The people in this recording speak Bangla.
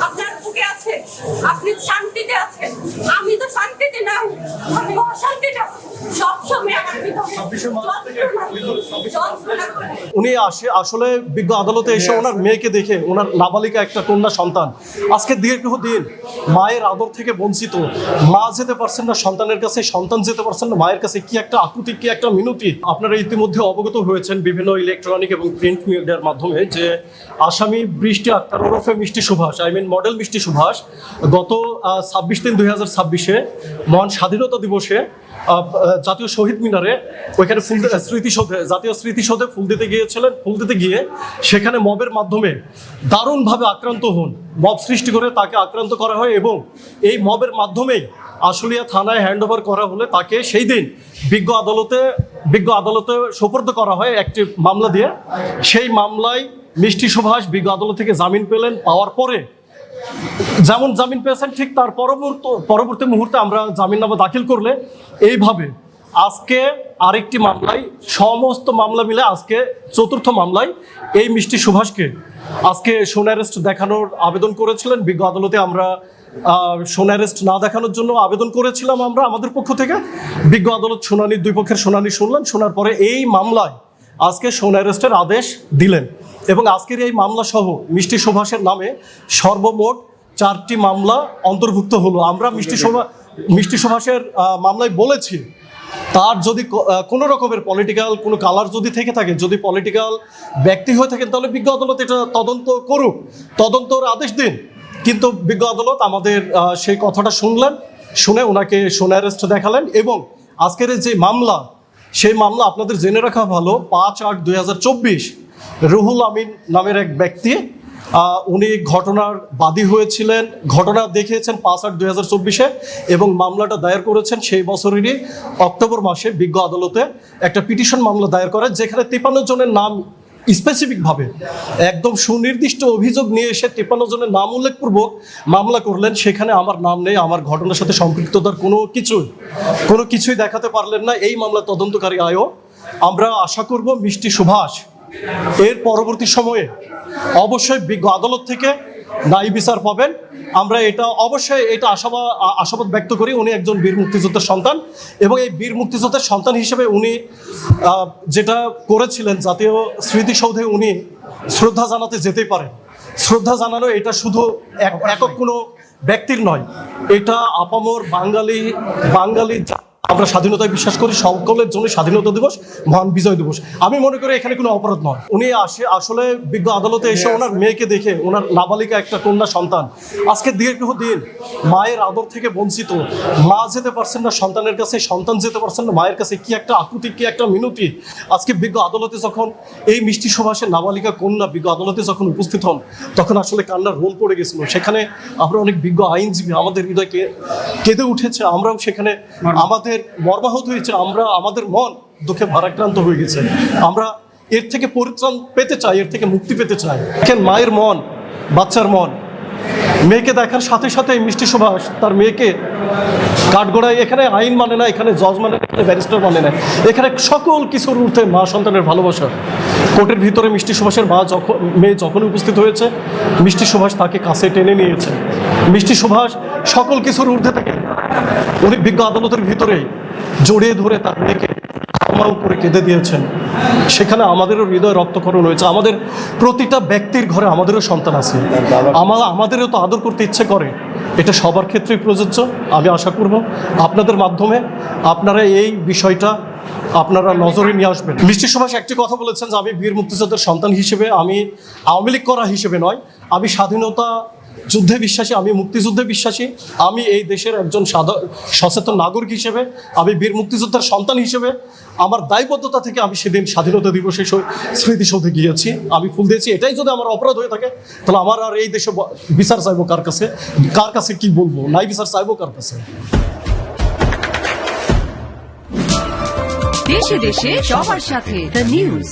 আপনার বুকে আছে, আপনি শান্তিতে আছেন। আমি তো শান্তিতে না, আমি অশান্তিতে আছি। সবসময় আমার উনি আসলে বিজ্ঞ আদালতে এসে ওনার মেয়েকে দেখে, ওনার নাবালিকা একটা কন্যা সন্তান আজকে দীর্ঘদিন মায়ের আদর থেকে বঞ্চিত। মা যেতে পারছেন না সন্তানের কাছে, সন্তান যেতে পারছেন না মায়ের কাছে। কি একটা আকুতি, কি একটা মিনতি। আপনারা ইতিমধ্যে অবগত হয়েছেন বিভিন্ন ইলেকট্রনিক এবং প্রিন্ট মিডিয়ার মাধ্যমে যে আসামি বৃষ্টি আক্তার ওরফে মিষ্টি সুভাষ, মডেল মিষ্টি সুভাষ, গত 26/3/2026 মহান স্বাধীনতা দিবসে জাতীয় শহীদ মিনারে ওইখানে জাতীয় স্মৃতিসৌধে ফুল দিতে গিয়ে সেখানে মবের মাধ্যমে দারুণভাবে আক্রান্ত হন। মব সৃষ্টি করে তাকে আক্রান্ত করা হয় এবং এই মবের মাধ্যমেই আশুলিয়া থানায় হ্যান্ডওভার করা হলে তাকে সেই দিন বিজ্ঞ আদালতে সোপর্দ করা হয় একটি মামলা দিয়ে। সেই মামলায় মিষ্টি সুভাষ বিজ্ঞ আদালত থেকে জামিন পেলেন। পাওয়ার পরে যেমন জামিন পেয়েছেন ঠিক তার পরবর্তী মুহূর্তে আমরা জামিননামা দাখিল করলে এইভাবে আজকে আরেকটি মামলায়, সমস্ত মামলা মিলে আজকে চতুর্থ মামলায় এই মিষ্টি সুভাষকে আজকে সোন অ্যারেস্ট দেখানোর আবেদন করেছিলেন বিজ্ঞ আদালতে। আমরা সোন অ্যারেস্ট না দেখানোর জন্য আবেদন করেছিলাম আমরা আমাদের পক্ষ থেকে। বিজ্ঞ আদালত দুই পক্ষের শুনানি শুনলেন। শোনার পরে এই মামলায় আজকে সোন অ্যারেস্টের আদেশ দিলেন এবং আজকের এই মামলা সহ মিষ্টি সুভাষের নামে সর্বমোট 4টি মামলা অন্তর্ভুক্ত হলো। আমরা মিষ্টি সুভাষের মামলায় বলেছি তার যদি কোনো রকমের পলিটিক্যাল কোনো কালার যদি থেকে থাকে, যদি পলিটিক্যাল ব্যক্তি হয়ে থাকেন, তাহলে বিজ্ঞ আদালত এটা তদন্ত করুক, তদন্তর আদেশ দিন। কিন্তু বিজ্ঞ আদালত আমাদের সেই কথাটা শুনে ওনাকে সোন অ্যারেস্ট দেখালেন এবং আজকের যে মামলা, সেই মামলা আপনাদের জেনে রাখা ভালো। 5/8/2024 রুহুল আমিন নামের এক ব্যক্তি, উনি ঘটনার বাদী হয়েছিলেন, ঘটনা দেখিয়েছেন 5/8/2024 এবং মামলাটা দায়ের করেছেন সেই বছরেরই অক্টোবর মাসে বিজ্ঞ আদালতে একটা পিটিশন মামলা দায়ের করেন, যেখানে 53 জনের নাম স্পেসিফিকভাবে একদম সুনির্দিষ্ট অভিযোগ নিয়ে এসে 53 জনের নাম উল্লেখপূর্বক মামলা করলেন। সেখানে আমার নাম নেই, আমার ঘটনার সাথে সম্পৃক্ততার কোনো কিছুই দেখাতে পারলেন না এই মামলা তদন্তকারী আয়োগ। আমরা আশা করব মিষ্টি সুভাষ এর পরবর্তী সময়ে অবশ্যই বিজ্ঞ আদালত থেকে ন্যায় বিচার পাবেন। আমরা অবশ্যই আশাবাদ ব্যক্ত করি। উনি একজন বীর মুক্তিযোদ্ধার সন্তান এবং এই বীর মুক্তিযোদ্ধার সন্তান হিসেবে উনি যেটা করেছিলেন, জাতীয় স্মৃতিসৌধে উনি শ্রদ্ধা জানাতে যেতেই পারেন। শ্রদ্ধা জানানো এটা শুধু একক কোনো ব্যক্তির নয়, এটা আপামর বাঙালি আমরা স্বাধীনতায় বিশ্বাস করি। সকলের জন্য স্বাধীনতা দিবস, মহান বিজয় দিবস। আমি মনে করি এখানে কোনো অপরাধ নয়। উনি আসলে বিজ্ঞ আদালতে এসে ওনার মেয়েকে দেখে, ওনার নাবালিকা একটা কন্যা সন্তান আজকে দীর্ঘদিন মায়ের আদর থেকে বঞ্চিত। মা যেতে পারছেন না সন্তানের কাছে, সন্তান যেতে পারছেন না মায়ের কাছে। কি একটা আকুতি, কি একটা মিনতি। আজকে বিজ্ঞ আদালতে যখন এই মিষ্টি সুভাষের নাবালিকা কন্যা বিজ্ঞ আদালতে যখন উপস্থিত হন, তখন আসলে কান্নার রোল পড়ে গেছিল। সেখানে আমরা অনেক বিজ্ঞ আইনজীবী, আমাদের হৃদয়কে কেঁদে উঠেছে, আমরাও সেখানে আমাদের মর্মাহত হয়েছে, আমাদের মন দুঃখে ভারাক্রান্ত হয়ে গেছে। আমরা এর থেকে পরিত্রাণ পেতে চাই, এর থেকে মুক্তি পেতে চাই। দেখেন মায়ের মন, বাচ্চার মন, মেয়েকে দেখার সাথে সাথে মিষ্টি সুভাষ তার মেয়েকে কাঠগড়ায়, এখানে আইন মানে না, এখানে জজ মানে না, এখানে ব্যারিস্টার মানে না, এখানে সকল কিছুর ঊর্ধ্বে মা সন্তানের ভালোবাসা। কোর্টের ভিতরে মিষ্টি সুভাষের মেয়ে যখন উপস্থিত হয়েছে, মিষ্টি সুভাষ তাকে কাছে টেনে নিয়েছে। মিষ্টি সুভাষ সকল কিছুর ঊর্ধ্বে থেকে উনি বিজ্ঞ আদালতের ভিতরে জড়িয়ে ধরে তার মেয়েকে ক্ষমা করে কেঁদে দিয়েছেন। সেখানে আমাদেরও হৃদয় রক্তক্ষরণ হয়েছে। আমাদের প্রতিটা ব্যক্তির ঘরে আমাদেরও সন্তান আছে, আমাদেরও তো আদর করতে ইচ্ছে করে। এটা সবার ক্ষেত্রেই প্রযোজ্য। আমি আশা করব আপনাদের মাধ্যমে আপনারা এই বিষয়টা আপনারা নজরে নিয়ে আসবেন। মিষ্টি সুভাষ একটি কথা বলেছেন যে আমি বীর মুক্তিযোদ্ধার সন্তান হিসেবে, আমি আওয়ামী লীগ করা হিসেবে নয়, আমি স্বাধীনতা যুদ্ধে বিশ্বাসী, আমি মুক্তিযুদ্ধে বিশ্বাসী, আমি এই দেশের একজন সচেতন নাগরিক হিসেবে, আমি বীর মুক্তিযোদ্ধার সন্তান হিসেবে আমার দায়বদ্ধতা থেকে আমি সেদিন স্বাধীনতা দিবসে স্মৃতিসৌধে গিয়েছি, আমি ফুল দিয়েছি। এটাই যদি আমার অপরাধ হয়ে থাকে, তাহলে আমার আর এই দেশে বিচার চাইবো কার কাছে কি বলবো, নাই বিচার চাইবো কার কাছে। দেশে দেশে সবার সাথে দ্য নিউজ।